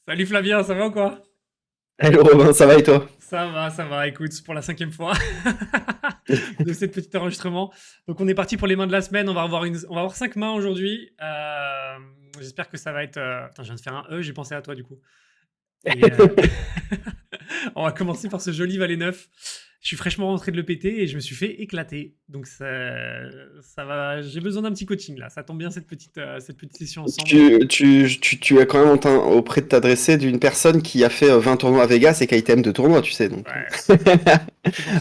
Salut Flavien, ça va ou quoi? Hello Robin, ça va et toi? Ça va, écoute, pour la cinquième fois de cette petite enregistrement. Donc on est parti pour les mains de la semaine, on va avoir 5 mains aujourd'hui. J'espère que ça va être... Attends, je viens de faire un E, j'ai pensé à toi du coup. Et on va commencer par ce joli valet 9. Je suis fraîchement rentré de l'EPT et je me suis fait éclater. Donc ça va, j'ai besoin d'un petit coaching là. Ça tombe bien cette petite session ensemble. Tu as quand même auprès de t'adresser d'une personne qui a fait 20 tournois à Vegas et qui a item de tournoi, tu sais. Donc. Ouais, c'est pour ça.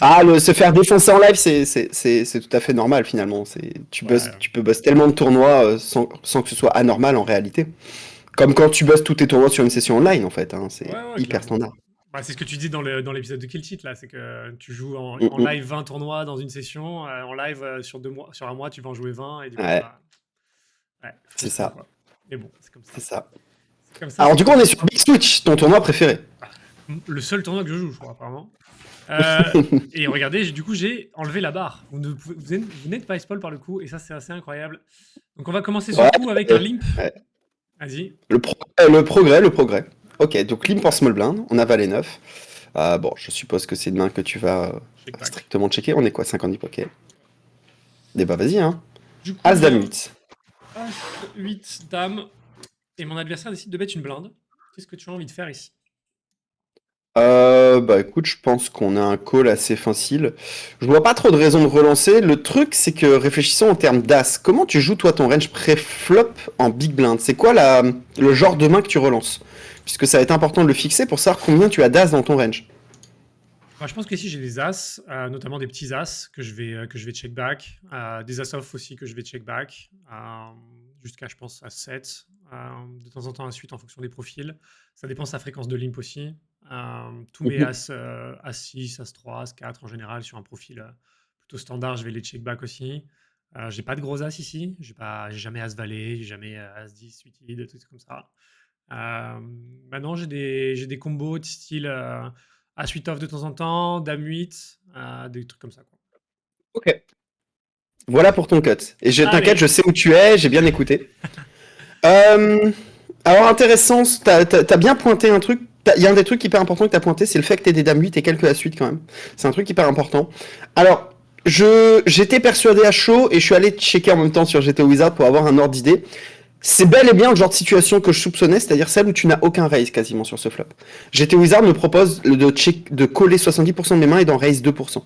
Ah, se faire défoncer en live, c'est tout à fait normal finalement. Ouais, Tu peux buzz tellement de tournois sans que ce soit anormal en réalité. Comme quand tu buzzes tous tes tournois sur une session online en fait, hein, c'est ouais, hyper clairement. standard. Bah, c'est ce que tu dis dans l'épisode de Kill Cheat, là. C'est que tu joues Mm, en mm. live 20 tournois dans une session. En live, sur 2 mois, sur un mois, tu vas en jouer 20. Et du coup, Ouais, bah, ouais, c'est frustrant, ça, quoi. Mais bon, c'est comme c'est ça. ça. C'est comme ça, Alors c'est du coup, comme on est ça. sur Big Switch, ton tournoi préféré. Le seul tournoi que je joue, je crois, apparemment. Euh, et regardez, du coup, j'ai enlevé la barre. Vous n'êtes pas spoil par le coup, et ça, c'est assez incroyable. Donc, on va commencer ce Ouais, coup avec un limp. ouais. Vas-y. Le progrès. Ok, donc limp en small blind, on a valet 9. Bon, je suppose que c'est une main que tu vas Check back. strictement checker. On est quoi, 50 ok. Eh bah vas-y, hein. Du coup, As dame vient 8. As, 8, dame. Et mon adversaire décide de mettre une blinde. Qu'est-ce que tu as envie de faire ici? Bah écoute, je pense qu'on a un call assez facile. Je vois pas trop de raison de relancer. Le truc, c'est que réfléchissons en termes d'as. Comment tu joues toi ton range pré-flop en big blind? C'est quoi le genre de main que tu relances? Puisque ça va être important de le fixer pour savoir combien tu as d'as dans ton range. Moi, je pense qu'ici, j'ai des as, notamment des petits as que je vais check back, des as off aussi que je vais check back, jusqu'à, je pense, à 7. De temps en temps, à suite en fonction des profils. Ça dépend de sa fréquence de limp aussi. Tous mes Mhm. as, as 6, as 3, as 4 en général, sur un profil plutôt standard, je vais les check back aussi. J'ai pas de gros as ici. J'ai jamais as valet, j'ai jamais as 10 suited, des trucs comme ça. Maintenant, j'ai des combos de style As 8 off de temps en temps, Dame 8, des trucs comme ça, quoi. Ok. Voilà pour ton cut. Et je t'inquiète, Allez. je sais où tu es, j'ai bien écouté. Euh, alors intéressant, t'as bien pointé un truc. Il y a un des trucs hyper importants que t'as pointé, c'est le fait que t'aies des dames 8 et quelques à suite quand même. C'est un truc hyper important. Alors, j'étais persuadé à chaud et je suis allé checker en même temps sur GT Wizard pour avoir un ordre d'idée. C'est bel et bien le genre de situation que je soupçonnais, c'est-à-dire celle où tu n'as aucun raise quasiment sur ce flop. GT Wizard me propose de coller 70% de mes mains et d'en raise 2%.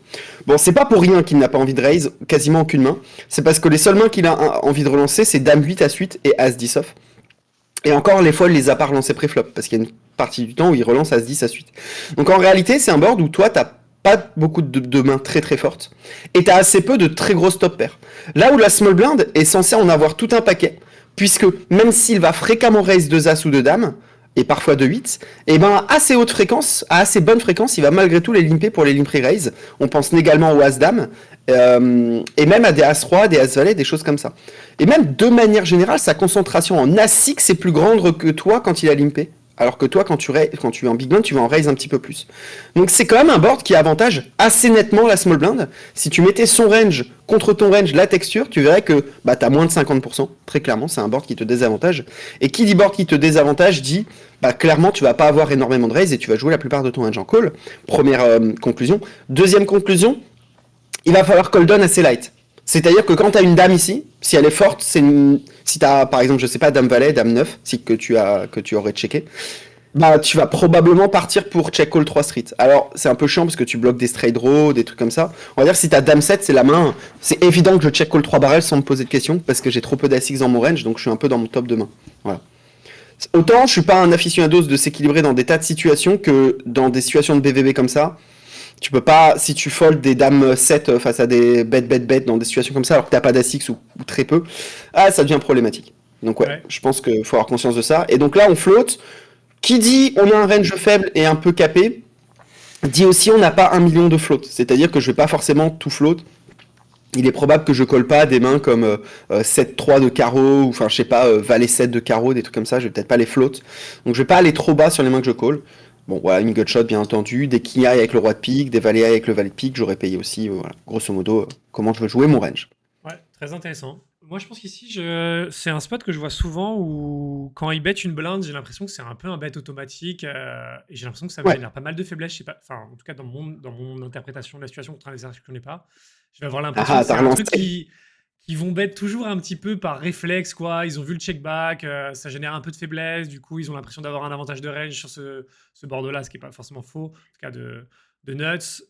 Bon, c'est pas pour rien qu'il n'a pas envie de raise quasiment aucune main. C'est parce que les seules mains qu'il a envie de relancer, c'est Dame 8 à suite et As 10 off. Et encore, les fois, il les a pas relancés pré-flop, parce qu'il y a une partie du temps où il relance As 10 à suite. Donc en réalité, c'est un board où toi, t'as pas beaucoup de mains très très fortes, et t'as assez peu de très grosses top pairs. Là où la small blind est censée en avoir tout un paquet, puisque même s'il va fréquemment raise 2 As ou 2 Dames, et parfois 2 8, et ben à assez haute fréquence, à assez bonne fréquence, il va malgré tout les limper pour les limp raise. On pense également aux As Dames, et même à des As Roi, des As Valet, des choses comme ça. Et même de manière générale, sa concentration en As-6 est plus grande que toi quand il a limpé. Alors que toi, quand tu es en big blind, tu vas en raise un petit peu plus. Donc c'est quand même un board qui avantage assez nettement la small blind. Si tu mettais son range contre ton range, la texture, tu verrais que bah, tu as moins de 50%. Très clairement, c'est un board qui te désavantage. Et qui dit board qui te désavantage dit bah, clairement tu vas pas avoir énormément de raise et tu vas jouer la plupart de ton range en call. Première conclusion. Deuxième conclusion, il va falloir call down assez light. C'est-à-dire que quand tu as une dame ici, si elle est forte, si tu as par exemple, je sais pas, dame valet, dame 9, que tu aurais checké, bah tu vas probablement partir pour check call 3 street. Alors, c'est un peu chiant parce que tu bloques des straight draws, des trucs comme ça. On va dire si t'as dame 7, c'est la main. C'est évident que je check call 3 barrels sans me poser de questions parce que j'ai trop peu d'A6 dans mon range, donc je suis un peu dans mon top de main. Voilà. Autant je suis pas un aficionado de s'équilibrer dans des tas de situations que dans des situations de BVB comme ça, tu peux pas, si tu fold des dames 7 face à des bêtes dans des situations comme ça, alors que t'as pas d'A6 ou très peu, ça devient problématique. Donc ouais, Ouais. je pense qu'il faut avoir conscience de ça. Et donc là, on flotte. Qui dit on a un range faible et un peu capé, dit aussi on n'a pas 1 million de float. C'est-à-dire que je vais pas forcément tout float. Il est probable que je colle pas des mains comme 7-3 de carreau, ou enfin je sais pas, valet 7 de carreau, des trucs comme ça, je vais peut-être pas les float. Donc je vais pas aller trop bas sur les mains que je colle. Bon voilà, une gutshot bien entendu, des king high avec le roi de pique, des valets high avec le valet de pique, j'aurais payé aussi, voilà, grosso modo, comment je veux jouer mon range. Ouais, très intéressant. Moi, je pense qu'ici, c'est un spot que je vois souvent où, quand ils bet une blinde, j'ai l'impression que c'est un peu un bet automatique. Et j'ai l'impression que ça me Ouais. génère pas mal de faiblesses. Je sais pas, enfin, en tout cas, dans mon interprétation de la situation contre un exercice que je connais pas, je vais avoir l'impression Ah, que c'est t'as un truc relancé. qui vont bet toujours un petit peu par réflexe, quoi. Ils ont vu le check back, ça génère un peu de faiblesse. Du coup, ils ont l'impression d'avoir un avantage de range sur ce board-là, ce qui est pas forcément faux, en tout cas de nuts.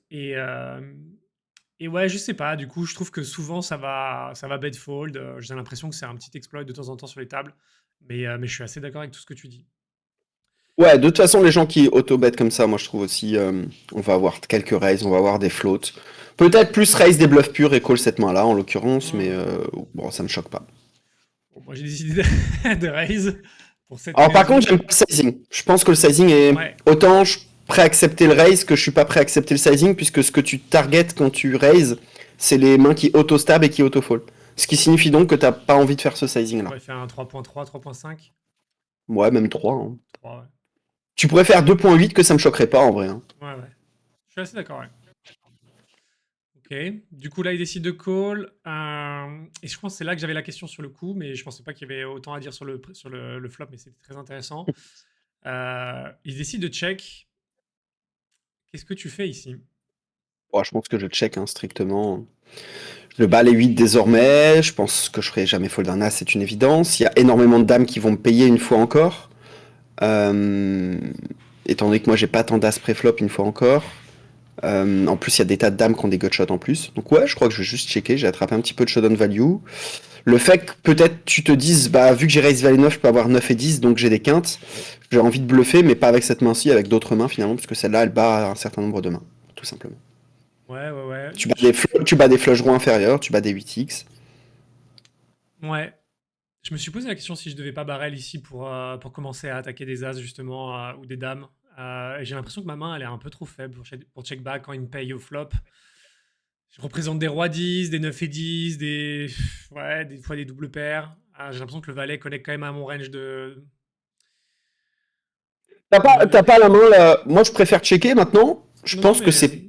Et ouais, je sais pas, du coup, je trouve que souvent ça va bet fold. J'ai l'impression que c'est un petit exploit de temps en temps sur les tables, mais je suis assez d'accord avec tout ce que tu dis. Ouais, de toute façon, les gens qui auto-bet comme ça, moi je trouve aussi, on va avoir quelques raises, on va avoir des floats. Peut-être plus raise des bluffs purs et call cette main-là, en l'occurrence, mais Hmm. bon, ça me choque pas. Bon, moi, j'ai décidé de raise pour cette Alors par contre, raison. j'aime pas le sizing. Je pense que le sizing est Ouais, autant je suis prêt à accepter le raise que je suis pas prêt à accepter le sizing, puisque ce que tu targetes quand tu raises, c'est les mains qui auto-stab et qui auto-fold. Ce qui signifie donc que t'as pas envie de faire ce on sizing-là. pourrait faire un 3.3, 3.5. Ouais, même 3, hein. 3, ouais. Tu pourrais faire 2.8 que ça me choquerait pas en vrai, hein. Ouais, ouais. Je suis assez d'accord, ouais. Ok. Du coup, là, il décide de call. Et je pense que c'est là que j'avais la question sur le coup, mais je pensais pas qu'il y avait autant à dire sur le flop, mais c'était très intéressant. Il décide de check. Qu'est-ce que tu fais ici? Bon, je pense que je check hein, strictement. Je bats les 8 désormais. Je pense que je ferai jamais fold un as, c'est une évidence. Il y a énormément de dames qui vont me payer une fois encore. Euh, Étant donné que moi j'ai pas tant d'as pré-flop une fois encore. En plus, il y a des tas de dames qui ont des gutshots en plus. Donc ouais, je crois que je vais juste checker. J'ai attrapé un petit peu de showdown value. Le fait que peut-être tu te dises, bah vu que j'ai raise valet 9, je peux avoir 9 et 10, donc j'ai des quintes. J'ai envie de bluffer, mais pas avec cette main-ci, avec d'autres mains finalement, parce que celle-là, elle bat un certain nombre de mains, tout simplement. Ouais, ouais, ouais. Tu bats des flush draws inférieurs, tu bats des 8x. Ouais. Je me suis posé la question si je devais pas barrel ici pour commencer à attaquer des as, justement, ou des dames. Et j'ai l'impression que ma main, elle est un peu trop faible pour check back quand il me paye au flop. Je représente des rois 10, des 9 et 10, ouais, des fois des doubles paires. J'ai l'impression que le valet connecte quand même à mon range T'as de... pas la main là. Moi, je préfère checker maintenant. Je Non, non, pense que mais... c'est.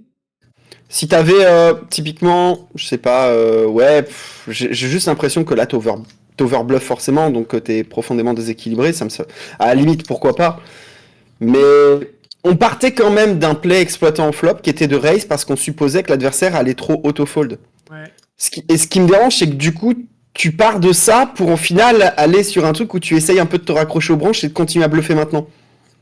Si t'avais typiquement, je sais pas, ouais, j'ai juste l'impression que là t'overbluff forcément, donc t'es profondément déséquilibré. À la limite, pourquoi pas. Mais on partait quand même d'un play exploitant en flop qui était de raise parce qu'on supposait que l'adversaire allait trop auto-fold. Ouais. Et ce qui me dérange, c'est que du coup, tu pars de ça pour au final aller sur un truc où tu essayes un peu de te raccrocher aux branches et de continuer à bluffer maintenant.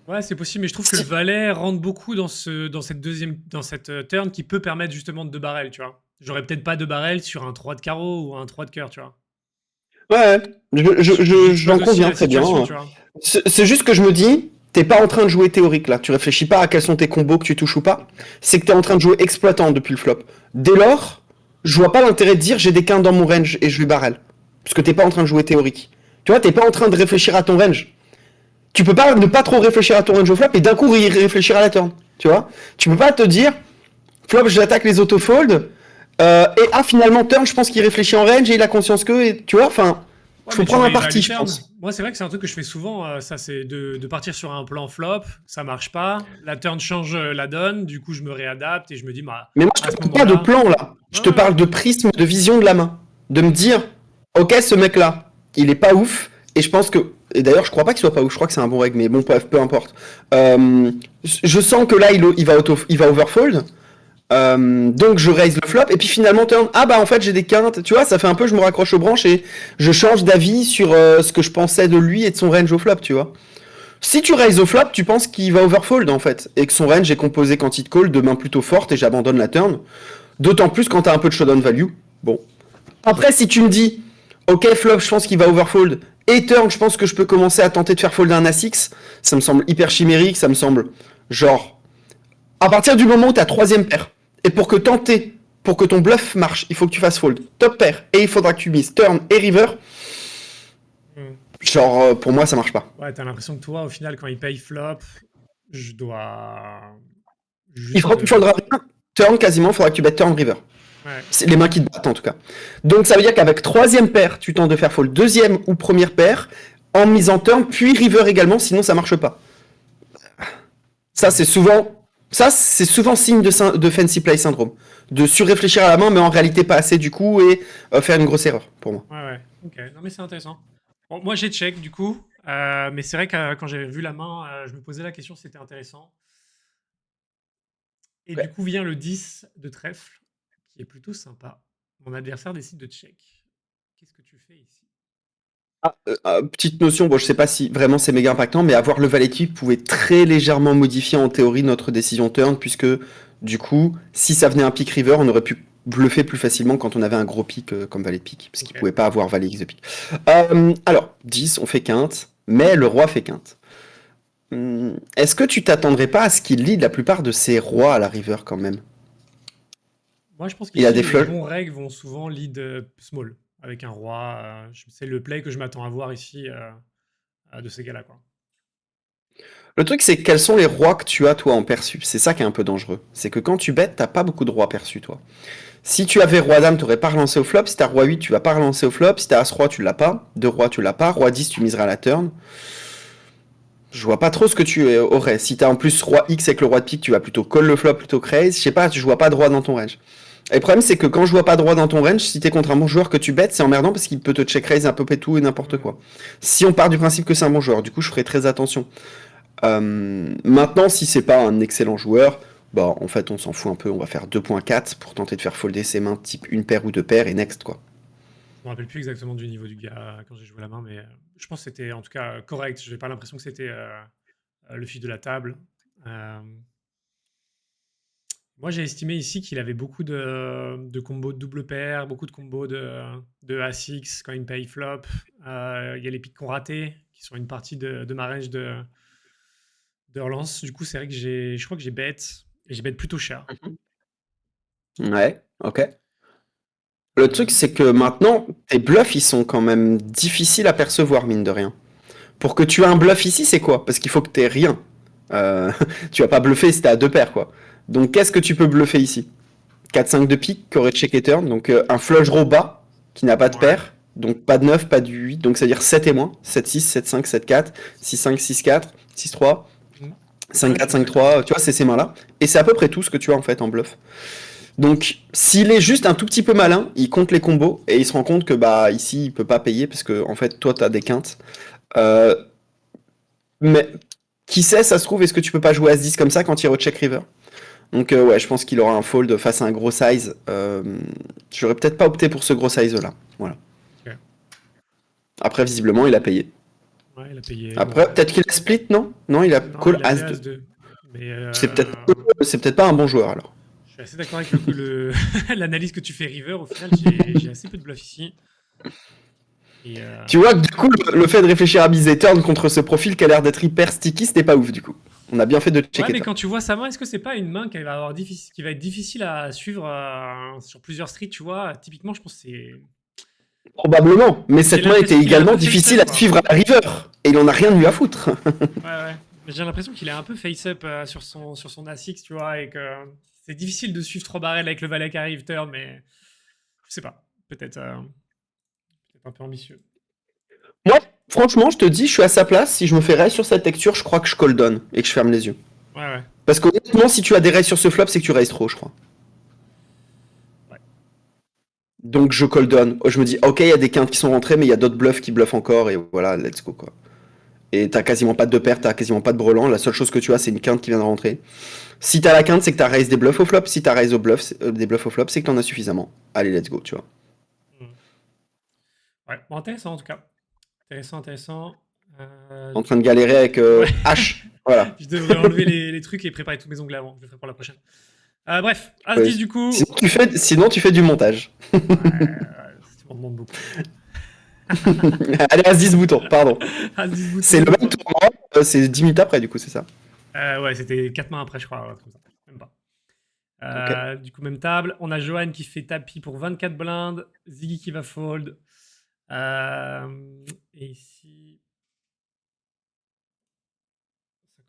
Ouais, c'est possible, mais je trouve que le Si- valet rentre beaucoup dans cette turn qui peut permettre justement de barrel, tu vois. J'aurais peut-être pas de barrel sur un 3 de carreau ou un 3 de cœur, tu vois. Ouais, j'en J'exploite aussi conviens la très bien. situation, tu vois. C'est juste que je me dis, t'es pas en train de jouer théorique là. Tu réfléchis pas à quels sont tes combos que tu touches ou pas. C'est que t'es en train de jouer exploitant depuis le flop. Dès lors, je vois pas l'intérêt de dire j'ai des quintes dans mon range et je lui barrel. Parce que t'es pas en train de jouer théorique. Tu vois, t'es pas en train de réfléchir à ton range. Tu peux pas ne pas trop réfléchir à ton range au flop et d'un coup y réfléchir à la turn. Tu vois, tu peux pas te dire flop, j'attaque les autofolds. Et finalement turn, je pense qu'il réfléchit en range et il a conscience que, et, tu vois, enfin, Ouais, faut mais tu prendre un réévalues parti, je turn. pense. Moi, c'est vrai que c'est un truc que je fais souvent, ça, c'est de partir sur un plan flop, ça marche pas, la turn change la donne, du coup, je me réadapte et je me dis, bah, Mais moi, je à te ce parle pas de moment-là, plan là. Je ouais, te ouais, parle de prisme, de vision de la main. De me dire, ok, ce mec-là, il est pas ouf. Et je pense que. Et d'ailleurs, je crois pas qu'il soit pas ouf. Je crois que c'est un bon règle, mais bon, bref, peu importe. Je sens que là, il va overfold. Donc je raise le flop et puis finalement turn. Ah bah en fait j'ai des quintes. Tu vois, ça fait un peu je me raccroche aux branches et je change d'avis sur ce que je pensais de lui et de son range au flop. Tu vois. Si tu raises au flop, tu penses qu'il va overfold en fait et que son range est composé quand il te call de mains plutôt fortes et j'abandonne la turn. D'autant plus quand t'as un peu de showdown value. Bon. Après, si tu me dis, ok, flop, je pense qu'il va overfold, et turn, je pense que je peux commencer à tenter de faire fold un As-X, ça me semble hyper chimérique, ça me semble genre. À partir du moment où t'as troisième paire, et pour que ton bluff marche, il faut que tu fasses fold top pair, et il faudra que tu mises turn et river, Hmm. genre, pour moi, ça marche pas. Ouais, t'as l'impression que toi, au final, quand il paye flop, je dois Il juste. faudra que tu foldras rien, turn quasiment, il faudra que tu bettes turn river. Ouais. C'est les mains qui te battent en tout cas. Donc ça veut dire qu'avec troisième paire, tu tentes de faire fold deuxième ou première paire en misant turn, puis river également, sinon ça marche pas. Ça Hmm. c'est souvent. Ça, c'est souvent signe de fancy play syndrome. De surréfléchir à la main, mais en réalité pas assez du coup, et faire une grosse erreur, pour moi. Ouais, ouais. Ok, non mais c'est intéressant. Bon, moi j'ai check du coup, mais c'est vrai que quand j'avais vu la main, je me posais la question si c'était intéressant. Et du Ouais. coup vient le 10 de trèfle, qui est plutôt sympa. Mon adversaire décide de check. Qu'est-ce que tu fais ici? Petite notion, bon, je sais pas si vraiment c'est méga impactant, mais avoir le valet pique pouvait très légèrement modifier en théorie notre décision turn, puisque du coup, si ça venait un pick river, on aurait pu bluffer plus facilement quand on avait un gros pick comme valet de pique, parce qu'il Ok. pouvait pas avoir valet x de pique. Alors, 10, on fait quinte, mais le roi fait quinte. Est-ce que tu t'attendrais pas à ce qu'il lead la plupart de ses rois à la river quand même? Moi je pense Il a qu'ici des les flushs. bons règles vont souvent lead small, avec un roi. C'est le play que je m'attends à voir ici de ces gars-là, quoi. Le truc, c'est quels sont les rois que tu as, toi, en perçu. C'est ça qui est un peu dangereux. C'est que quand tu bêtes, t'as pas beaucoup de rois perçus, toi. Si tu avais roi dame, tu n'aurais pas relancé au flop. Si tu as roi 8, tu vas pas relancer au flop. Si tu as as roi, tu l'as pas. Deux rois, tu l'as pas. Roi 10, tu miseras à la turn. Je vois pas trop ce que tu aurais. Si tu as en plus roi X avec le roi de pique, tu vas plutôt call le flop plutôt que raise. Je sais pas, je vois pas de roi dans ton range. Et le problème, c'est que quand je vois pas de roi dans ton range, si t'es contre un bon joueur que tu bêtes, c'est emmerdant parce qu'il peut te check raise un peu et tout et n'importe Hmm. quoi. Si on part du principe que c'est un bon joueur, du coup, je ferai très attention. Maintenant, si c'est pas un excellent joueur, bah en fait, on s'en fout un peu. On va faire 2.4 pour tenter de faire folder ses mains type une paire ou deux paires et next quoi. Je me rappelle plus exactement du niveau du gars quand j'ai joué la main, mais je pense que c'était en tout cas correct. J'ai pas l'impression que c'était le fil de la table. Euh, Moi, j'ai estimé ici qu'il avait beaucoup de combos de double paire, beaucoup de combos de A6 quand il me paye flop. Il y a les pics qu'on raté, qui sont une partie de ma range de relance. Du coup, c'est vrai que je crois que j'ai bet, et j'ai bet plutôt cher. Ouais, ok. Le truc, c'est que maintenant, tes bluffs, ils sont quand même difficiles à percevoir, mine de rien. Pour que tu aies un bluff ici, c'est quoi? Parce qu'il faut que t'aies rien. Tu vas pas bluffer si t'es à deux paires, quoi. Donc, qu'est-ce que tu peux bluffer ici? 4-5 de pique, qui aurait check et turn. Donc, un flush draw bas, qui n'a pas de Ouais. paire. Donc, pas de 9, pas de 8. Donc, c'est-à-dire 7 et moins. 7-6, 7-5, 7-4, 6-5, 6-4, 6-3, Mm. Ouais, je 5-4, suis assez d'accord. 5-3. Tu vois, c'est ces mains-là. Et c'est à peu près tout ce que tu as, en fait, en bluff. Donc, s'il est juste un tout petit peu malin, il compte les combos et il se rend compte que bah ici il peut pas payer parce que en fait toi t'as des quintes. Euh, mais qui sait, ça se trouve, est-ce que tu peux pas jouer As-10 comme ça quand il recheck river? Donc ouais, je pense qu'il aura un fold face à un gros size. J'aurais peut-être pas opté pour ce gros size là. Voilà. Ok. Après visiblement il a payé. Ouais, il a payé. Bon, Après peut-être qu'il a split, non? Non, il a non, call il avait As-2. As-2. Mais C'est peut-être pas un bon joueur alors. je suis assez d'accord avec l'analyse que tu fais River. Au final, j'ai assez peu de bluff ici. Et Tu vois que du coup le fait de réfléchir à miser turn contre ce profil qui a l'air d'être hyper sticky, c'était pas ouf du coup. On a bien fait de ouais, checker mais turn. quand tu vois sa main, est-ce que c'est pas une main qui va être difficile à suivre sur plusieurs streets, tu vois? Typiquement, je pense que c'est. Probablement, mais J'ai cette main était l'impression qu'il est un également peu face-up, difficile à quoi. suivre à la river, et il en a rien de lui à foutre. Ouais, ouais. J'ai l'impression qu'il est un peu face-up sur son A6, tu vois, et que c'est difficile de suivre 3 barrels avec le valet qui arrive turn, mais je sais pas. Peut-être un peu ambitieux. Moi, franchement, je te dis, je suis à sa place, si je me fais raise sur cette texture, je crois que je call down, et que je ferme les yeux. Ouais, ouais. Parce qu'honnêtement, si tu as des raises sur ce flop, c'est que tu raises trop, je crois. Ouais. Donc je call down. Je me dis, ok, il y a des quintes qui sont rentrées, mais il y a d'autres bluffs qui bluffent encore, et voilà, let's go, quoi. Et t'as quasiment pas de deux paires, t'as quasiment pas de brelan, la seule chose que tu as, c'est une quinte qui vient de rentrer. Si t'as la quinte, c'est que t'as raise des bluffs au flop, si t'as raise des bluffs au flop, c'est que t'en as suffisamment. Allez, let's go, tu vois. Hmm. Ouais, bon, intéressant en tout cas. Intéressant, intéressant. En Du train de galérer avec Ouais, H. Voilà. je devrais enlever les trucs et préparer tous mes onglets avant. Je le ferai pour la prochaine. Bref, Ouais. As-10 du coup. Sinon, tu fais du montage. Ouais, tu m'en demandes beaucoup. Allez, As-10 bouton, pardon. As-10 C'est le bouton. même tournoi, c'est 10 minutes après, du coup, c'est ça. Ouais, c'était 4 mains après, je crois. Ouais, comme ça. Même pas. Ok. Du coup, même table. On a Johan qui fait tapis pour 24 blindes. Ziggy qui va fold. Et ici.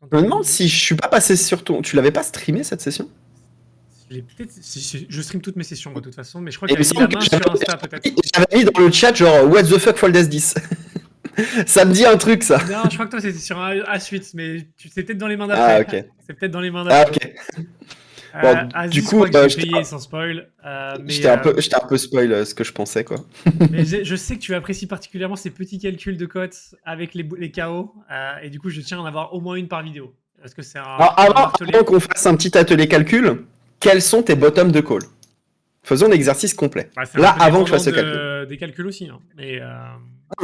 Je me demande 58. si je suis pas passé sur ton. Tu l'avais pas streamé cette session? Je stream toutes mes sessions, moi, de toute façon, mais je crois que Et il me j'avais mis la semble que main sur Insta, peut-être. j'avais mis dans le chat genre What the fuck fold S10. Ça me dit un truc, ça. Non, je crois que toi, c'était sur un A8, mais c'est peut-être dans les mains Ah, d'après. ok. C'est peut-être dans les mains Ah, d'après. ok. Bon, du Aziz, je coup, crois que je l'ai payé sans spoil. j'étais un peu spoil ce que je pensais, quoi. Mais je sais que tu apprécies particulièrement ces petits calculs de cotes avec les KO. Et du coup, je tiens à en avoir au moins une par vidéo. Parce que c'est Alors, un martelet. avant qu'on fasse un petit atelier calcul, quels sont tes bottoms de call? Faisons l'exercice complet. Bah, c'est un Là, peu avant que je fasse dépendant le calcul. des calculs aussi. Hein. Mais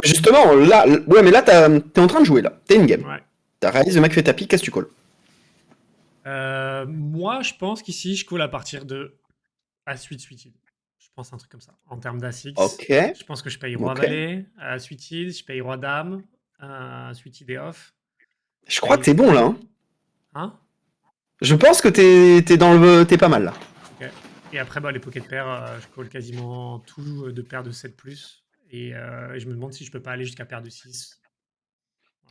Justement, là, ouais, mais là, t'es en train de jouer, là. T'es in-game. ouais. T'as réalisé, le mec fait tapis, qu'est-ce que tu calls? Moi, je pense qu'ici, je call à partir de A8 suited. Je pense un truc comme ça. En termes d'A6, Ok, je pense que je paye ok. Roi-Valet, suited, je paye Roi-Dame, suited et off. Je Je crois que paye. t'es bon, là, hein. Hein. Je pense que t'es pas mal, là. Ok. Et après, bah, les pocket pairs, je call quasiment tout de paires de 7+. Et je me demande si je peux pas aller jusqu'à paire de 6.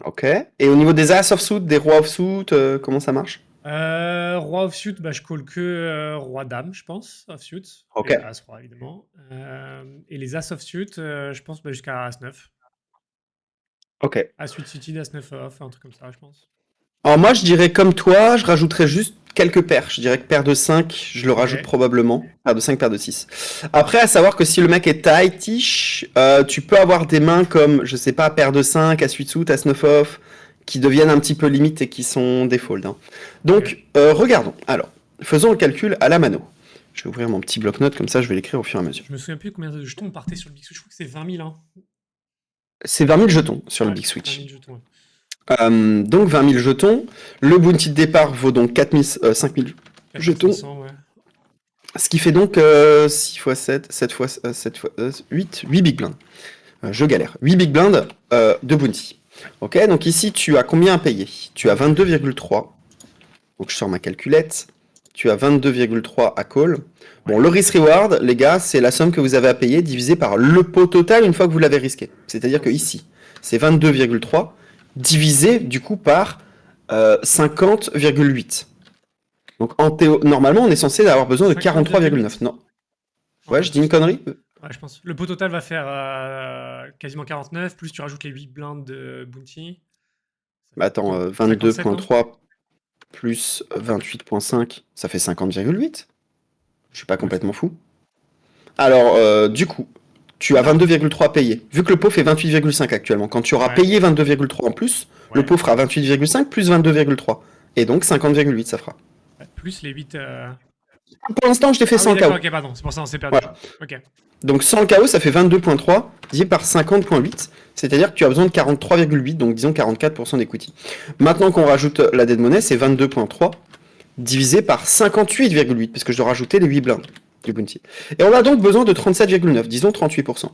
Ok. Et au niveau des as offsuit, des rois offsuit, comment ça marche? Roi offsuit, bah, je call que Roi-Dame, je pense, offsuit. Ok. Et As-Roi, évidemment. Et les As offsuit, je pense bah, jusqu'à As-9. Ok. As-8 suited, As-9 off, un truc comme ça, je pense. Alors moi, je dirais comme toi, je rajouterais juste quelques paires. Je dirais que paire de 5, je le rajoute Ok. probablement. Paire de 5, paire de 6. Après, à savoir que si le mec est tightish, tu peux avoir des mains comme, je sais pas, paire de 5, As-8 suit, As-9 off, qui deviennent un petit peu limites et qui sont des folds, hein. Ok. Donc, regardons. Alors, faisons le calcul à la mano. Je vais ouvrir mon petit bloc-notes, comme ça je vais l'écrire au fur et à mesure. Je me souviens plus combien de jetons on partait sur le Big Switch. Je crois que c'est 20 000. Hein. C'est 20 000 jetons sur le Ouais, Big 20 Switch. 000 jetons. Ouais. Donc 20 000 jetons. Le bounty de départ vaut donc 5 000 jetons. 4500, ouais. Ce qui fait donc 6 x 7, 7 x 7 x 8 big blinds. Je galère. 8 big blinds de bounty. Ok, donc ici tu as combien à payer? Tu as 22,3. Donc je sors ma calculette. Tu as 22,3 à call. Bon, le risk reward, les gars, c'est la somme que vous avez à payer divisé par le pot total une fois que vous l'avez risqué. C'est-à-dire que ici, c'est 22,3 divisé du coup par 50,8. Donc normalement, on est censé avoir besoin de 43,9. Non. Ouais, je dis une connerie? Ouais, je pense. Le pot total va faire quasiment 49, plus tu rajoutes les 8 blindes de Bounty. Bah attends, 57, non 22,3 plus 28,5, ça fait 50,8. Je suis pas complètement fou. Alors, du coup, tu as 22,3 payé. Vu que le pot fait 28,5 actuellement, quand tu auras Ouais. payé 22,3 en plus, Ouais. le pot fera 28,5 plus 22,3. Et donc 50,8 ça fera. Ouais, plus les 8. Pour l'instant, je t'ai fait Ah 100 oui, d'accord, KO. ok, pardon. C'est pour ça qu'on s'est perdu. Voilà. Ok. Donc 100 KO, ça fait 22,3 divisé par 50,8. C'est-à-dire que tu as besoin de 43,8, donc disons 44% d'equity. Maintenant qu'on rajoute la dead money, c'est 22,3 divisé par 58,8, parce que je dois rajouter les 8 blindes du bounty. Et on a donc besoin de 37,9, disons 38%.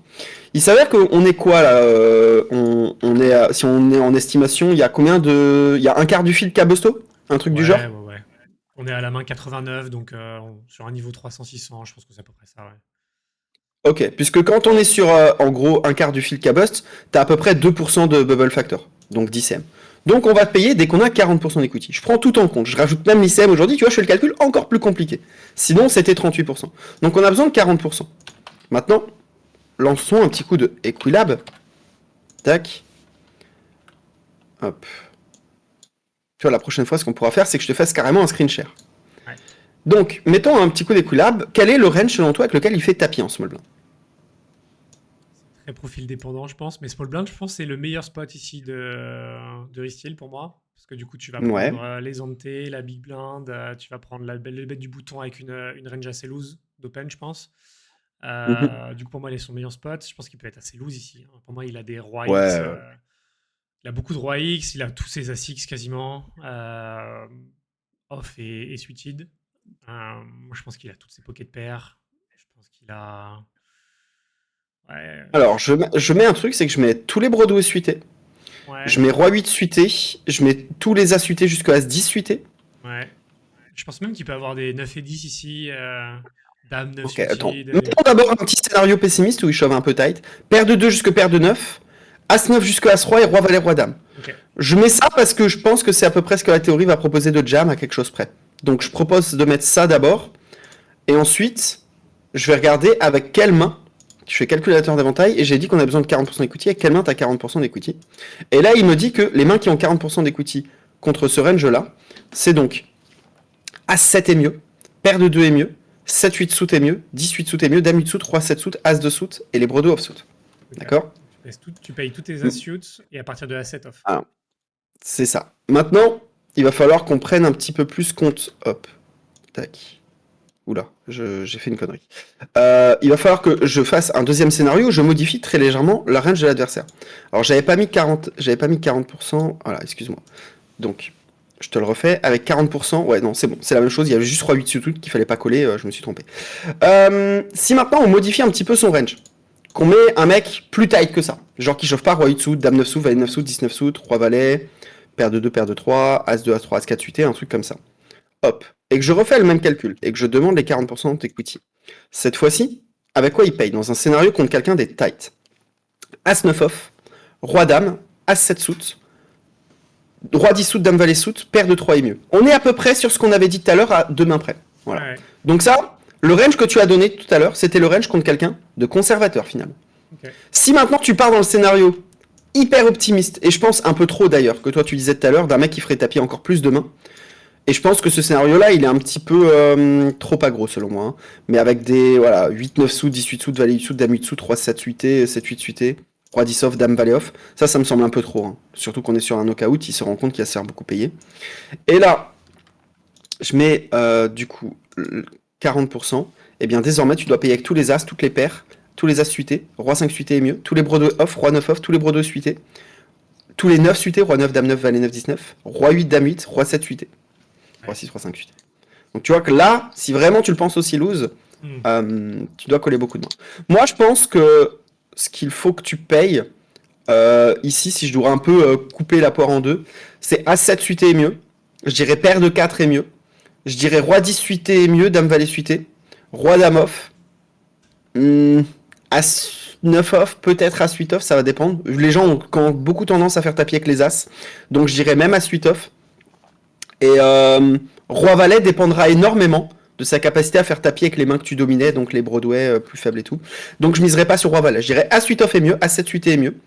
Il s'avère qu'on est quoi là si on est en estimation, il y a combien de... Il y a un quart du fil Cabosto? Un truc du genre? Ouais. On est à la main 89, donc sur un niveau 300-600, je pense que c'est à peu près ça, ouais. Ok, puisque quand on est sur en gros un quart du fil Cabust, t'as à peu près 2% de bubble factor, donc 10 cm. Donc on va te payer dès qu'on a 40% d'equity. Je prends tout en compte, je rajoute même l'ICM aujourd'hui, tu vois, je fais le calcul encore plus compliqué. Sinon c'était 38%. Donc on a besoin de 40%. Maintenant, lançons un petit coup de Equilab. Tac. Hop. Tu vois, la prochaine fois, ce qu'on pourra faire, c'est que je te fasse carrément un screen share. Ouais. Donc, mettons un petit coup d'Equilab. Quel est le range selon toi avec lequel il fait tapis en small blind? Très profil dépendant, je pense. Mais Small Blind, je pense, c'est le meilleur spot ici de Ristil pour moi. Parce que du coup, tu vas Ouais. prendre les Anté, la Big Blind, tu vas prendre le bet du bouton avec une range assez loose d'open, je pense. Du coup, pour moi, il est son meilleur spot. Je pense qu'il peut être assez loose ici. Hein. Pour moi, il a des rois X. Ouais. Il a beaucoup de rois X. Il a tous ses As X quasiment. Off et suited. Moi, je pense qu'il a toutes ses pocket pairs. Je pense qu'il a. Ouais. Alors, je mets un truc, c'est que je mets tous les Broadway suités. Ouais. Je mets Roi 8 suité. Je mets tous les As suités jusqu'à As 10 suités. Ouais. Je pense même qu'il peut avoir des 9 et 10 ici. Dame 9 Ok, attends. suited. Mettons d'abord un petit scénario pessimiste où il shove un peu tight. Paire de 2 jusque paire de 9. As 9 jusque As Roi et Roi Valet Roi Dame. Ok. Je mets ça parce que je pense que c'est à peu près ce que la théorie va proposer de jam à quelque chose près. Donc je propose de mettre ça d'abord. Et ensuite, je vais regarder avec quelle main Je fais calculateur d'éventail et j'ai dit qu'on a besoin de 40% d'equity. À quelle main t'as 40% d'equity? Et là, il me dit que les mains qui ont 40% d'equity contre ce range-là, c'est donc As-7 est mieux, paire de 2 est mieux, 7-8 suit est mieux, 10-8 suit est mieux, Dame 8 suit, Roi 7 suit, As 2 suit et les Bros 2 off suit. Ok. D'accord? Tu payes tous tes as-suits et à partir de as-7 off. Ah, c'est ça. Maintenant, il va falloir qu'on prenne un petit peu plus compte. Hop. Tac. Oula, j'ai fait une connerie. Il va falloir que je fasse un deuxième scénario où je modifie très légèrement la range de l'adversaire. Alors j'avais pas mis 40%. Voilà, excuse-moi. Donc, je te le refais avec 40%. Ouais, non, c'est bon, c'est la même chose. Il y avait juste Roi 8 sur tout qu'il fallait pas coller. Je me suis trompé. Si maintenant on modifie un petit peu son range, qu'on met un mec plus tight que ça, genre qui chauffe pas Roi 8 sous, Dame 9 sous, Valet 9 sous, 19 sous, 3 valets, paire de 2, paire de 3, As 2, As 3, As 4 suité, un truc comme ça. Hop. Et que je refais le même calcul, et que je demande les 40% d'equity. Cette fois-ci, avec quoi il paye? Dans un scénario contre quelqu'un des tight. As 9 off, Roi Dame, As 7 suit, Roi 10 suit, Dame Valet suit, paire de 3 et mieux. On est à peu près sur ce qu'on avait dit tout à l'heure à 2 mains près. Voilà. Ouais. Donc ça, le range que tu as donné tout à l'heure, c'était le range contre quelqu'un de conservateur finalement. Ok. Si maintenant tu pars dans le scénario hyper optimiste, et je pense un peu trop d'ailleurs, que toi tu disais tout à l'heure, d'un mec qui ferait tapis encore plus de mains, et je pense que ce scénario-là, il est un petit peu trop aggro selon moi. Hein. Mais avec des 8-9 sous, 18 sous, Valet 8 sous, Dame 8 sous, 3 7 suité, 7-8 suité, Roi 10 off, Dame Valet off. Ça me semble un peu trop. Hein. Surtout qu'on est sur un knockout, il se rend compte qu'il va se faire beaucoup payer. Et là, je mets du coup 40%. Et bien désormais, tu dois payer avec tous les As, toutes les paires, tous les As suités, Roi 5 suité est mieux, tous les Bros 2 off, Roi 9 off, tous les Bros 2 suités, tous les 9 suités, Roi 9, Dame 9, Valet 9, 19, Roi 8, Dame 8, Roi 7 suité. 3, 6, 3, 5, 8. Donc tu vois que là, si vraiment tu le penses aussi loose, tu dois coller beaucoup de mains. Moi, je pense que ce qu'il faut que tu payes, ici, si je dois un peu couper la poire en deux, c'est As7 suité est mieux. Je dirais paire de 4 est mieux. Je dirais Roi 10 suité est mieux, Dame Valet suité. Roi Dame off. As 9 off, peut-être As 8 off, ça va dépendre. Les gens ont beaucoup tendance à faire tapis avec les As. Donc je dirais même As 8 off. Et Roi Valet dépendra énormément de sa capacité à faire tapis avec les mains que tu dominais, donc les Broadway plus faibles et tout. Donc je miserai pas sur Roi Valet. Je dirais As 8 off est mieux, As 7 suité est mieux,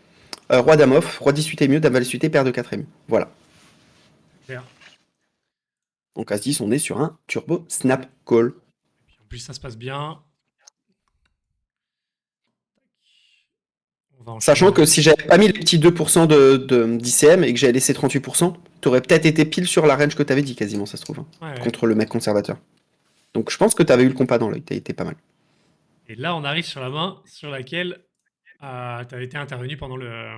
Roi Dame off, Roi 10 suité est mieux, Dame Valet suité, paire de 4 est mieux. Voilà. Clair. Donc As 10, on est sur un turbo snap call. Et puis en plus, ça se passe bien. On va Sachant enchaîner. que si j'avais pas mis les petits 2% d'ICM et que j'avais laissé 38%, t'aurais peut-être été pile sur la range que t'avais dit quasiment, ça se trouve, hein, Ouais. contre le mec conservateur. Donc je pense que t'avais eu le compas dans l'œil, t'as été pas mal. Et là, on arrive sur la main sur laquelle tu avais été intervenu pendant le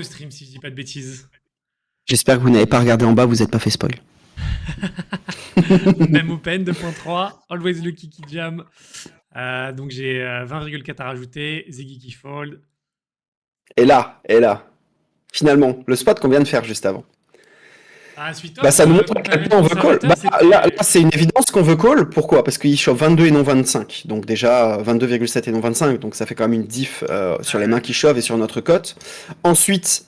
stream, si je dis pas de bêtises. J'espère que vous n'avez pas regardé en bas, vous n'êtes pas fait spoil. Même Open 2.3, Always Lucky qui jam. Donc j'ai 20,4 à rajouter, Ziggy qui fold. Et là, finalement, le spot qu'on vient de faire juste avant. Ah, suite Bah, off, ça nous montre à contre un quel point on veut call. conservateur, Bah, c'était... là, c'est une évidence qu'on veut call. Pourquoi? Parce qu'il chauffe 22 et non 25. Donc déjà 22,7 et non 25. Donc ça fait quand même une diff sur les mains qui chauffent et sur notre cote. Ensuite,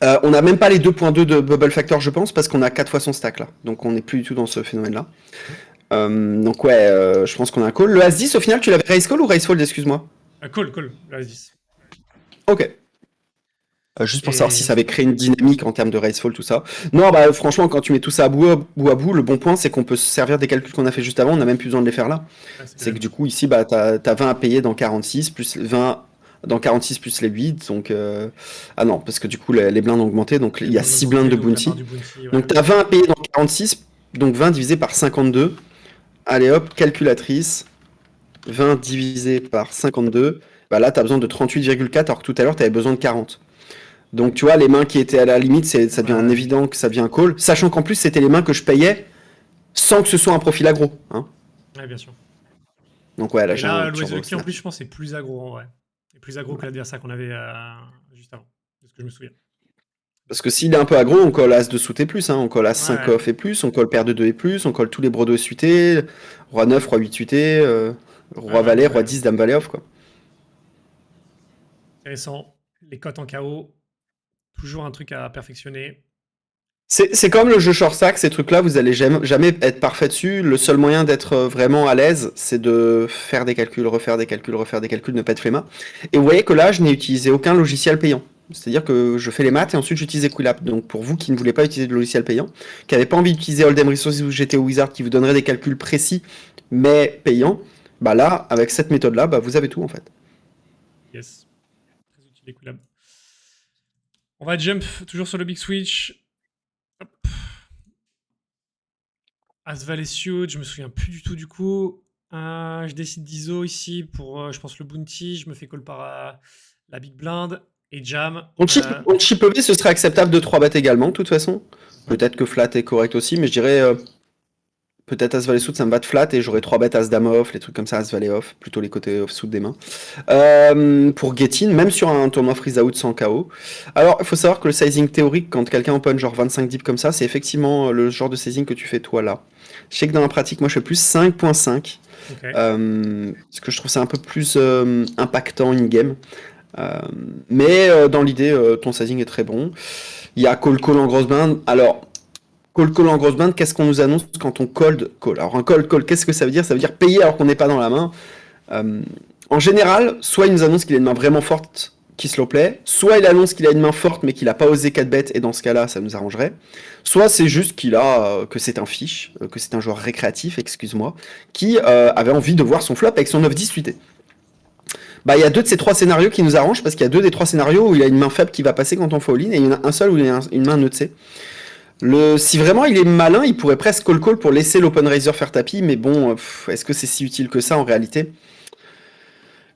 on n'a même pas les 2.2 de Bubble Factor, je pense, parce qu'on a 4 fois son stack là. Donc on n'est plus du tout dans ce phénomène-là. Donc ouais, je pense qu'on a un call. Le As-10, au final, tu l'avais raise call ou raise fold, excuse-moi? Call, le As-10. Ok. Juste pour savoir si Et... ça avait créé une dynamique en termes de racefall, tout ça. Non, bah franchement, quand tu mets tout ça à bout à bout, le bon point, c'est qu'on peut se servir des calculs qu'on a fait juste avant, on n'a même plus besoin de les faire là. C'est que du coup, ici, bah, t'as 20 à payer dans 46, plus 20 dans 46 plus les 8, donc... Ah non, parce que du coup, les blindes ont augmenté, donc il y a 6 blindes de bounty. Donc t'as 20 à payer dans 46, donc 20 divisé par 52. Allez hop, calculatrice. 20 divisé par 52. Bah là, t'as besoin de 38,4, alors que tout à l'heure, t'avais besoin de 40. Donc tu vois, les mains qui étaient à la limite, ça devient évident que ça devient un call. Sachant qu'en plus, c'était les mains que je payais sans que ce soit un profil aggro. Hein. Ouais, bien sûr. Donc ouais, là, et j'ai là, un Louis turbo Lucky, en snap. plus, je pense, c'est plus aggro en vrai. C'est plus aggro que l'adversaire qu'on avait juste avant, de ce que je me souviens. Parce que s'il est un peu aggro, on colle As de soute et plus. Hein. On colle As 5 Ouais. off et plus, on colle paire de 2 et plus, on colle tous les bros 2 suités, Roi 9, Roi 8 suité, Roi Valet, Roi 10, Dame Valet off. Quoi. Intéressant. Les cotes en KO. Toujours un truc à perfectionner. C'est comme le jeu short stack, ces trucs-là, vous allez jamais être parfait dessus. Le seul moyen d'être vraiment à l'aise, c'est de faire des calculs, refaire des calculs, refaire des calculs, ne pas être flemmard. Et vous voyez que là, je n'ai utilisé aucun logiciel payant. C'est-à-dire que je fais les maths et ensuite j'utilise Equilab. Donc pour vous qui ne voulez pas utiliser de logiciel payant, qui n'avez pas envie d'utiliser Hold'em Resources ou GTO Wizard qui vous donnerait des calculs précis mais payants, bah là, avec cette méthode-là, bah vous avez tout en fait. Yes. Très utile les collabs. On va jump toujours sur le big switch. Hop. As Val est huge, je me souviens plus du tout du coup. Je décide d'ISO ici pour, je pense, le bounty. Je me fais call par la big blind et jam. On chip EV, ce serait acceptable de 3 bêtes également, de toute façon. Peut-être que flat est correct aussi, mais je dirais peut-être As Valet Suit, ça me bat de flat et j'aurais 3 bêtes As Dame off, les trucs comme ça, As Valet off, plutôt les côtés off suit des mains. Pour get in, même sur un tournoi freeze out sans KO. Alors, il faut savoir que le sizing théorique, quand quelqu'un open genre 25 dips comme ça, c'est effectivement le genre de sizing que tu fais toi là. Je sais que dans la pratique, moi je fais plus 5.5. Okay. Parce que je trouve ça un peu plus impactant in-game. Mais dans l'idée, ton sizing est très bon. Il y a call call en grosse blind. Alors, call call en grosse blind, qu'est-ce qu'on nous annonce quand on cold call? Alors, un call call, qu'est-ce que ça veut dire? Ça veut dire payer alors qu'on n'est pas dans la main. En général, soit il nous annonce qu'il a une main vraiment forte qui slow play, soit il annonce qu'il a une main forte mais qu'il n'a pas osé 4 bêtes et dans ce cas-là, ça nous arrangerait. Soit c'est juste qu'il a que c'est un fiche, que c'est un joueur récréatif, excuse-moi, qui avait envie de voir son flop avec son 9-10 suité. Bah, il y a 2 de ces 3 scénarios qui nous arrangent parce qu'il y a 2 des 3 scénarios où il a une main faible qui va passer quand on fall in et il y en a un seul où il a une main neutre. Si vraiment il est malin, il pourrait presque call pour laisser l'open raiser faire tapis, mais bon, est-ce que c'est si utile que ça en réalité?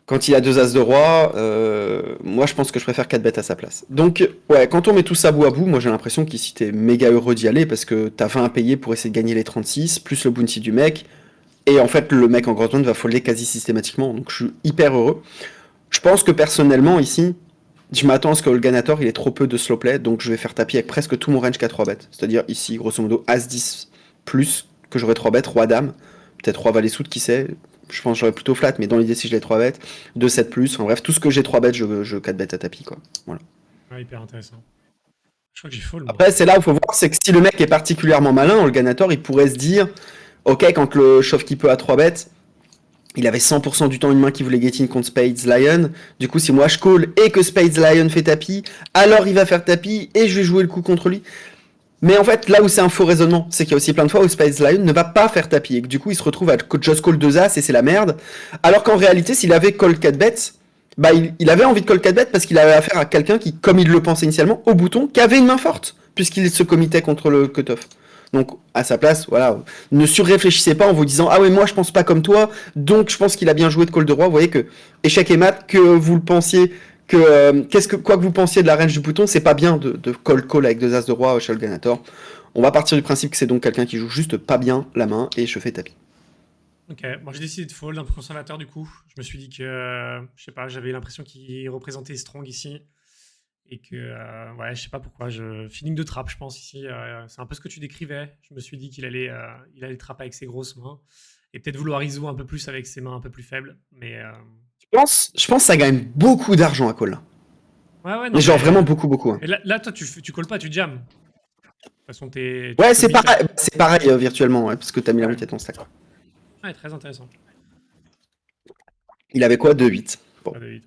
Quand il a 2 as de roi, moi je pense que je préfère 4 bêtes à sa place. Donc, ouais, quand on met tout ça bout à bout, moi j'ai l'impression qu'ici t'es méga heureux d'y aller parce que t'as 20 à payer pour essayer de gagner les 36, plus le bounty du mec. Et en fait, le mec en grosse zone va folder quasi systématiquement. Donc je suis hyper heureux. Je pense que personnellement, ici, je m'attends à ce que le Ganator il ait trop peu de slow play. Donc je vais faire tapis avec presque tout mon range qu'à 3 bêtes. C'est-à-dire ici, grosso modo, As-10 plus que j'aurai 3 bêtes, Roi Dame. Peut-être Roi Valet Soute, qui sait. Je pense que j'aurais plutôt flat, mais dans l'idée, si je l'ai 3 bêtes, 2-7 plus. Enfin bref, tout ce que j'ai 3 bêtes, je 4 bêtes à tapis. Quoi. Voilà. Ouais, hyper intéressant. Je crois que j'ai fold. Après, c'est là où il faut voir, c'est que si le mec est particulièrement malin, le Ganator, il pourrait se dire, ok, quand le Shopkeeper a 3 bêtes, il avait 100% du temps une main qui voulait get in contre Spades Lion. Du coup, si moi je call et que Spades Lion fait tapis, alors il va faire tapis et je vais jouer le coup contre lui. Mais en fait, là où c'est un faux raisonnement, c'est qu'il y a aussi plein de fois où Spades Lion ne va pas faire tapis et que du coup il se retrouve à just call 2 as et c'est la merde. Alors qu'en réalité, s'il avait call 4 bêtes, bah il avait envie de call 4 bêtes parce qu'il avait affaire à quelqu'un qui, comme il le pensait initialement, au bouton, qui avait une main forte, puisqu'il se committait contre le cutoff. Donc, à sa place, voilà, ne surréfléchissez pas en vous disant ah ouais, moi je pense pas comme toi, donc je pense qu'il a bien joué de call de roi. Vous voyez que échec et mat, que vous le pensiez, quoi que vous pensiez de la range du bouton, c'est pas bien de call avec 2 as de roi chez le Ganator. On va partir du principe que c'est donc quelqu'un qui joue juste pas bien la main et je fais tapis. Ok, moi j'ai décidé de fold un peu conservateur du coup. Je me suis dit que, je sais pas, j'avais l'impression qu'il représentait strong ici. Et que, ouais, je sais pas pourquoi, feeling de trap, je pense, ici. C'est un peu ce que tu décrivais. Je me suis dit qu'il allait, il allait trap avec ses grosses mains. Et peut-être vouloir ISO un peu plus avec ses mains un peu plus faibles. Mais. Je pense que ça gagne beaucoup d'argent à call là. Ouais, non. Mais genre vraiment beaucoup, beaucoup. Hein. Et là, toi, tu calls pas, tu jams. De toute façon, ouais, c'est pareil virtuellement, ouais, parce que t'as mis la moitié de ton stack. Ouais, très intéressant. Il avait quoi 2-8 bon. 2-8,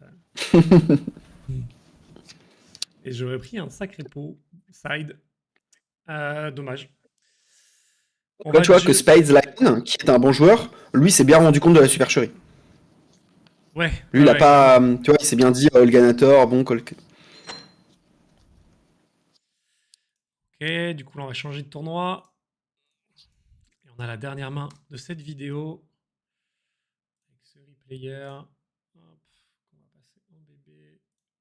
ouais. Et j'aurais pris un sacré pot side. Dommage. Quand tu vois que Spades Lion, qui est un bon joueur, lui s'est bien rendu compte de la supercherie. Ouais. Lui, il a pas. Tu vois, il s'est bien dit, oh, le Ganator, bon, call. Ok, du coup, là, on va changer de tournoi. Et on a la dernière main de cette vidéo. Avec ce replayer. Hop, on va passer en bébé.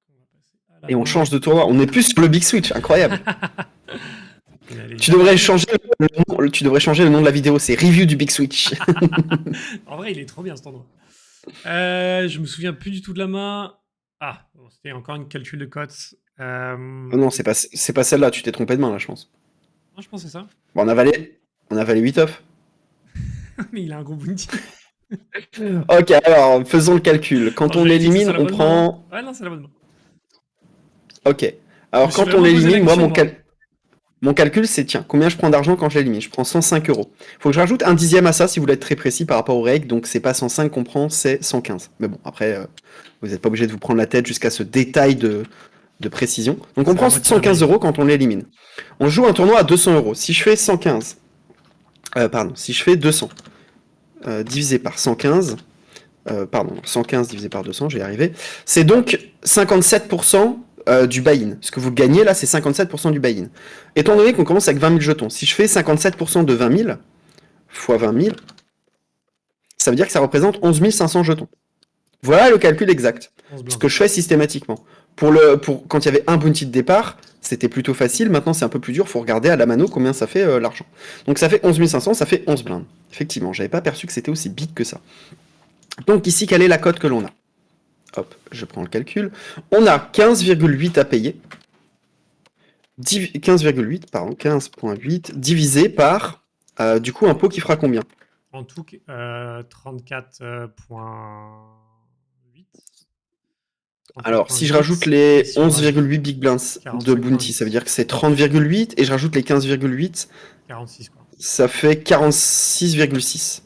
On va passer à la Et on main. change de tournoi. On est plus sur le Big Switch, incroyable. Tu devrais changer le nom de la vidéo, c'est Review du Big Switch. En vrai, il est trop bien ce tournoi. Je me souviens plus du tout de la main. Ah, bon, c'était encore une calcul de cotes. Non, c'est pas celle-là, tu t'es trompé de main là, je pense. Non, je pense que c'est ça. Bon, on a valé 8 off. Mais il a un gros bounty. Ok, alors faisons le calcul. Quand on l'élimine, on prend. Ouais, non, c'est la bonne main. Ok. Alors quand on l'élimine, moi mon calcul. Mon calcul, c'est tiens, combien je prends d'argent quand je l'élimine? Je prends 105 euros. Faut que je rajoute un dixième à ça si vous voulez être très précis par rapport aux règles. Donc c'est pas 105 qu'on prend, c'est 115. Mais bon, après, vous n'êtes pas obligé de vous prendre la tête jusqu'à ce détail de précision. Donc on C'est la prend moitié d'un 115 buy-in. euros quand on l'élimine. On joue un tournoi à 200 euros. Si je fais 115, si je fais 200 divisé par 115, 115 divisé par 200, j'ai arrivé. C'est donc 57% du buy-in. Ce que vous gagnez là, c'est 57% du buy-in. Étant donné qu'on commence avec 20 000 jetons, si je fais 57% de 20 000 fois 20 000, ça veut dire que ça représente 11 500 jetons. Voilà le calcul exact. 11 Ce blindes. que je fais systématiquement. Quand il y avait un bounty de départ, c'était plutôt facile. Maintenant, c'est un peu plus dur. Il faut regarder à la mano combien ça fait l'argent. Donc ça fait 11 500, ça fait 11 blindes. Effectivement, j'avais pas perçu que c'était aussi big que ça. Donc ici, quelle est la cote que l'on a? Hop, je prends le calcul. On a 15,8 à payer. 15,8 divisé par, du coup, un pot qui fera combien? En tout, 34,8. Alors, si je 34,8. rajoute Et les si on rajoute 11,8 big blinds de bounty, ça veut 45,8. dire que c'est 30,8, et je rajoute les 15,8, 46, quoi. ça fait 46,6.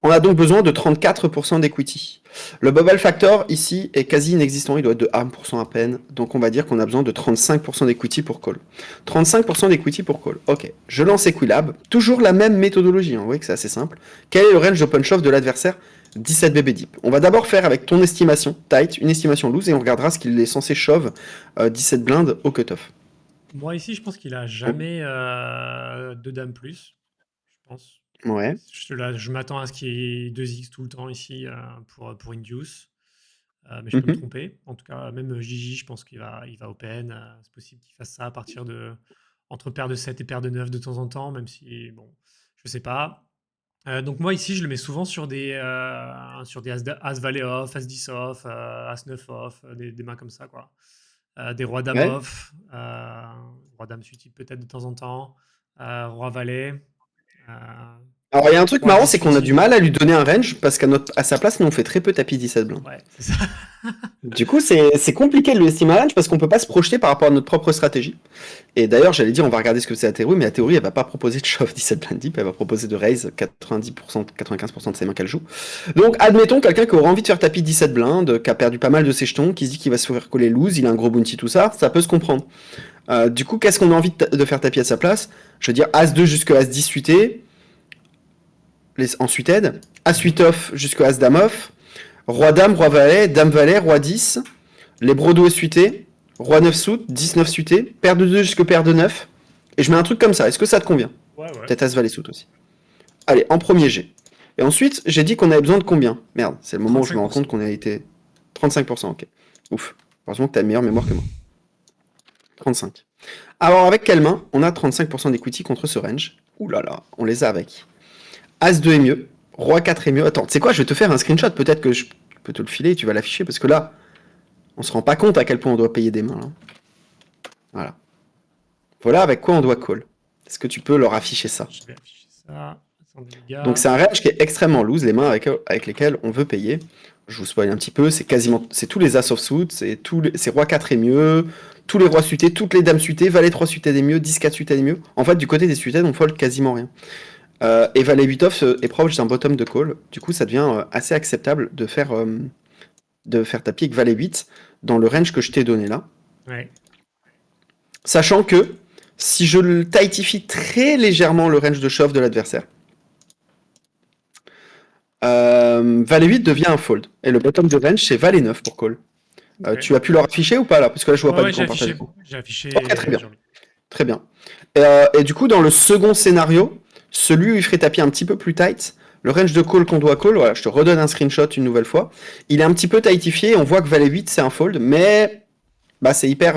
On a donc besoin de 34% d'equity. Le bubble factor ici est quasi inexistant, il doit être de 1% à peine, donc on va dire qu'on a besoin de 35% d'equity pour call. 35% d'equity pour call. Ok, je lance Equilab, toujours la même méthodologie, hein. Vous voyez que c'est assez simple. Quel est le range d'open shove de l'adversaire? 17 BB deep. On va d'abord faire avec ton estimation tight, une estimation loose, et on regardera ce qu'il est censé shove 17 blindes au cutoff. Moi, ici, je pense qu'il a jamais de dame plus. Je pense. Ouais. Je m'attends à ce qu'il y ait 2x tout le temps ici pour induce. Mais je peux me tromper. En tout cas, même Gigi, je pense il va open. C'est possible qu'il fasse ça à partir de entre paire de 7 et paire de 9 de temps en temps, même si, bon, je sais pas. Donc moi ici, je le mets souvent sur des As Valet off, As 10 off, As 9 off, des mains comme ça, quoi. Des rois dame Ouais. off, roi dame suited peut-être de temps en temps, roi valet, euh, Alors il y a un truc roi marrant, 10 c'est qu'on a du suited. mal à lui donner un range, parce à sa place, nous on fait très peu tapis 17 blindes. Ouais, c'est ça. Du coup, c'est compliqué de lui estimer un range parce qu'on peut pas se projeter par rapport à notre propre stratégie. Et d'ailleurs, j'allais dire, on va regarder ce que c'est la théorie, mais la théorie, elle va pas proposer de shove 17 blind deep, elle va proposer de raise 90%, 95% de ses mains qu'elle joue. Donc, admettons quelqu'un qui aura envie de faire tapis 17 blindes, qui a perdu pas mal de ses jetons, qui se dit qu'il va se faire coller loose, il a un gros bounty, tout ça, ça peut se comprendre. Du coup, qu'est-ce qu'on a envie de faire tapis à sa place? Je veux dire, As-2 jusqu'à As-10 suité, en suited, As-8 off jusqu'à As-Dame off, Roi-Dame, Roi-Valet, Dame-Valet, Roi-10, les brodos suités, Roi 9 suit, 19 suité, paire de 2 jusqu'à paire de 9, et je mets un truc comme ça. Est-ce que ça te convient? Ouais, ouais. Peut-être As-Valet suit aussi. Allez, en premier G. Et ensuite, j'ai dit qu'on avait besoin de combien? Merde, c'est le moment où je me rends 35%. compte qu'on a été 35%, ok. Ouf. Heureusement que t'as une meilleure mémoire que moi. 35. Alors, avec quelle main on a 35% d'equity contre ce range? Ouh là là, on les a avec As-2 est mieux, Roi 4 est mieux. Attends, tu sais quoi, je vais te faire un screenshot, peut-être que je peux te le filer et tu vas l'afficher, parce que là, on se rend pas compte à quel point on doit payer des mains, là. Voilà. Voilà avec quoi on doit call. Est-ce que tu peux leur afficher ça? Je vais afficher ça. Attendez, les gars. Donc c'est un range qui est extrêmement loose, les mains avec lesquelles on veut payer. Je vous spoil un petit peu, c'est tous les As of suit, c'est Roi 4 est mieux, tous les Rois suités, toutes les Dames suitées, Valet 3 suités est mieux, 10-4 suités est mieux. En fait, du côté des suités, on fold quasiment rien. Et Valet 8 off est proche d'un bottom de call. Du coup, ça devient assez acceptable de faire tapis avec Valet 8 dans le range que je t'ai donné là. Ouais. Sachant que si je le tightifie très légèrement le range de shove de l'adversaire, Valet 8 devient un fold. Et le bottom de range, c'est Valet 9 pour call. Ok. Tu as pu leur afficher ou pas là? Parce que là, je vois pas Ouais, du tout en partage. j'ai affiché. Ok, très bien. Jean-Louis. Très bien. Et du coup, dans le second scénario, celui où il ferait tapis un petit peu plus tight, le range de call qu'on doit call, voilà, je te redonne un screenshot une nouvelle fois. Il est un petit peu tightifié, on voit que Valet 8 c'est un fold, mais bah, c'est hyper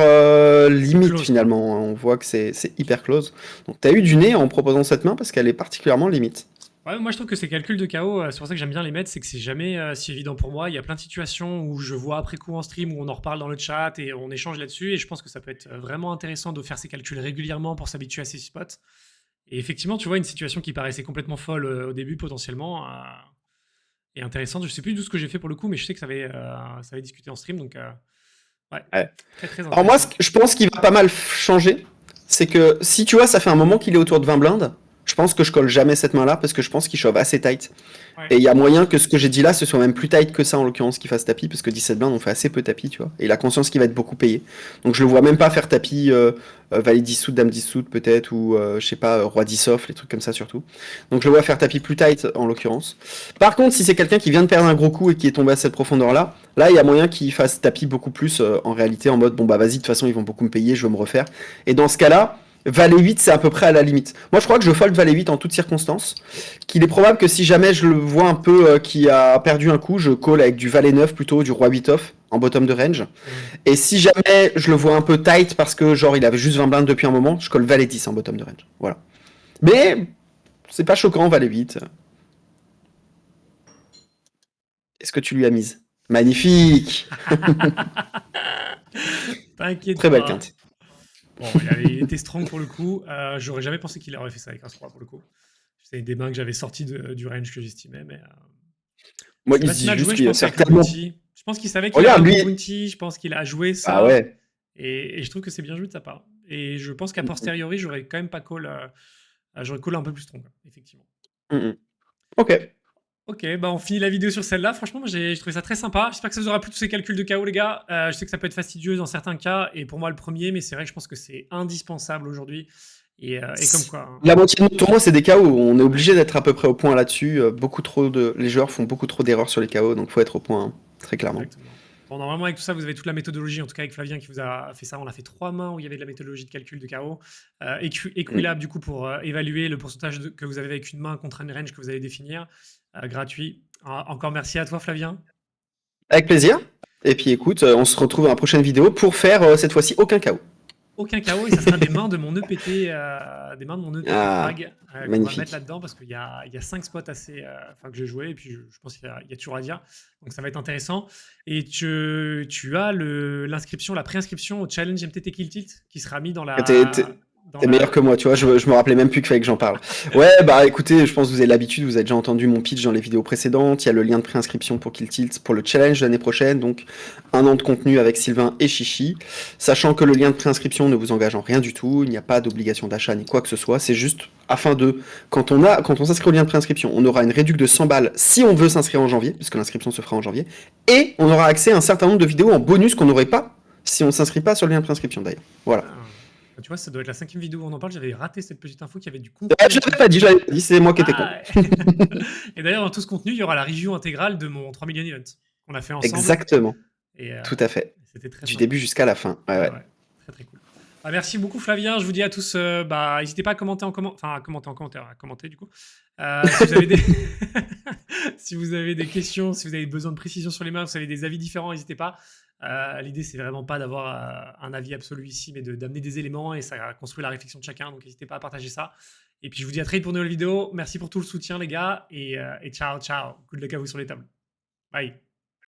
limite Close, finalement. On voit que c'est hyper close. Donc tu as eu du nez en proposant cette main parce qu'elle est particulièrement limite. Ouais, moi je trouve que ces calculs de KO, c'est pour ça que j'aime bien les mettre, c'est que c'est jamais si évident pour moi. Il y a plein de situations où je vois après coup en stream, où on en reparle dans le chat et on échange là-dessus. Et je pense que ça peut être vraiment intéressant de faire ces calculs régulièrement pour s'habituer à ces spots. Et effectivement, tu vois, une situation qui paraissait complètement folle au début potentiellement est intéressante. Je sais plus d'où ce que j'ai fait pour le coup, mais je sais que ça avait discuté en stream. Donc ouais, Ouais. très très Alors moi, intéressant. je pense qu'il va pas mal changer. c'est que si tu vois, ça fait un moment qu'il est autour de 20 blindes, je pense que je colle jamais cette main-là parce que je pense qu'il shove assez tight. Ouais. Et il y a moyen que ce que j'ai dit là, ce soit même plus tight que ça en l'occurrence qu'il fasse tapis, parce que 17 blindes on fait assez peu tapis, tu vois. Et il a conscience qu'il va être beaucoup payé. Donc je le vois même pas faire tapis valet 10 sous, dame 10 sous peut-être, ou je sais pas, roi 10 off, les trucs comme ça surtout. Donc je le vois faire tapis plus tight en l'occurrence. Par contre, si c'est quelqu'un qui vient de perdre un gros coup et qui est tombé à cette profondeur-là, là il y a moyen qu'il fasse tapis beaucoup plus en réalité en mode bon bah vas-y, de toute façon ils vont beaucoup me payer, je vais me refaire. Et dans ce cas-là, valet 8 c'est à peu près à la limite. Moi je crois que je fold valet 8 en toutes circonstances, qu'il est probable que si jamais je le vois un peu qui a perdu un coup, je call avec du valet 9 plutôt, du roi 8 off en bottom de range. Et si jamais je le vois un peu tight parce que genre il avait juste 20 blindes depuis un moment, je colle valet 10 en bottom de range. Voilà. Mais c'est pas choquant, valet 8. Est-ce que tu lui as mise? Magnifique. T'inquiète Très belle pas. quinte. Bon, il était strong pour le coup. J'aurais jamais pensé qu'il aurait fait ça avec As-3 pour le coup. C'est des mains que j'avais sorties du range que j'estimais, mais Moi c'est il pas se si dit mal juste joué, je qu'il a pense, avec le certainement... bounty. Je pense qu'il savait qu'il avait Regarde un bon lui. bounty. Je pense qu'il a joué Ah ça. ouais. Et je trouve que c'est bien joué de sa part. Et je pense qu'à posteriori, j'aurais quand même pas call. J'aurais call un peu plus strong, effectivement. Ok. Ok, bah on finit la vidéo sur celle-là. Franchement, moi j'ai trouvé ça très sympa. J'espère que ça vous aura plu tous ces calculs de KO, les gars. Je sais que ça peut être fastidieux dans certains cas, et pour moi le premier, mais c'est vrai que je pense que c'est indispensable aujourd'hui. Et comme quoi, hein. La moitié de notre tournoi, c'est des KO. On est obligé d'être à peu près au point là-dessus. Beaucoup trop de... Les joueurs font beaucoup trop d'erreurs sur les KO, donc faut être au point, hein, très clairement. Exactement. Bon, normalement, avec tout ça, vous avez toute la méthodologie, en tout cas avec Flavien qui vous a fait ça. On a fait 3 mains où il y avait de la méthodologie de calcul de KO. Mm. Equilab, du coup, pour évaluer le pourcentage que vous avez avec une main contre une range que vous allez définir. Gratuit. Encore merci à toi, Flavien. Avec plaisir. Et puis écoute, on se retrouve dans la prochaine vidéo pour faire cette fois-ci aucun KO. Aucun KO et ça sera des mains de mon EPT, des mains de mon EPT Ah, Prague qu'on va mettre magnifique. là-dedans parce qu'il y a 5 spots assez, que j'ai joué et puis je pense qu'il y a toujours à dire. Donc ça va être intéressant. Et tu as l'inscription, la préinscription au challenge MTT Kill Tilt qui sera mis dans T'es, la. Dans t'es meilleur la... que moi, tu vois, je me rappelais même plus qu'il fallait que j'en parle. Ouais, bah écoutez, je pense que vous avez l'habitude, vous avez déjà entendu mon pitch dans les vidéos précédentes, il y a le lien de préinscription pour Kill Tilt pour le challenge l'année prochaine, donc 1 an de contenu avec Sylvain et Chichi, sachant que le lien de préinscription ne vous engage en rien du tout, il n'y a pas d'obligation d'achat ni quoi que ce soit, c'est juste afin de, quand on s'inscrit au lien de préinscription, on aura une réduction de 100 balles si on veut s'inscrire en janvier, puisque l'inscription se fera en janvier, et on aura accès à un certain nombre de vidéos en bonus qu'on n'aurait pas si on s'inscrit pas sur le lien de préinscription d'ailleurs. Voilà. Ah. Tu vois, ça doit être la 5e vidéo où on en parle. J'avais raté cette petite info qu'il y avait du Ah, contenu je en l'avais plus. pas dit, je l'avais pas dit, c'est moi qui étais con. Ah Et d'ailleurs, dans tout ce contenu, il y aura la review intégrale de mon 3 million event qu'on a fait ensemble. Exactement, Et tout à fait. c'était très Du sympa. début jusqu'à la fin. Ouais, Ouais, ouais. ouais. Très, très cool. Bah, merci beaucoup, Flavien. Je vous dis à tous, n'hésitez pas à commenter à commenter du coup. Si vous avez des... si vous avez des questions, si vous avez besoin de précision sur les mains, si vous avez des avis différents, n'hésitez pas. L'idée, c'est vraiment pas d'avoir un avis absolu ici, mais d'amener des éléments et ça construit la réflexion de chacun. Donc, n'hésitez pas à partager ça. Et puis, je vous dis à très vite pour une nouvelle vidéo. Merci pour tout le soutien, les gars. Et ciao, ciao. Good luck à vous sur les tables. Bye.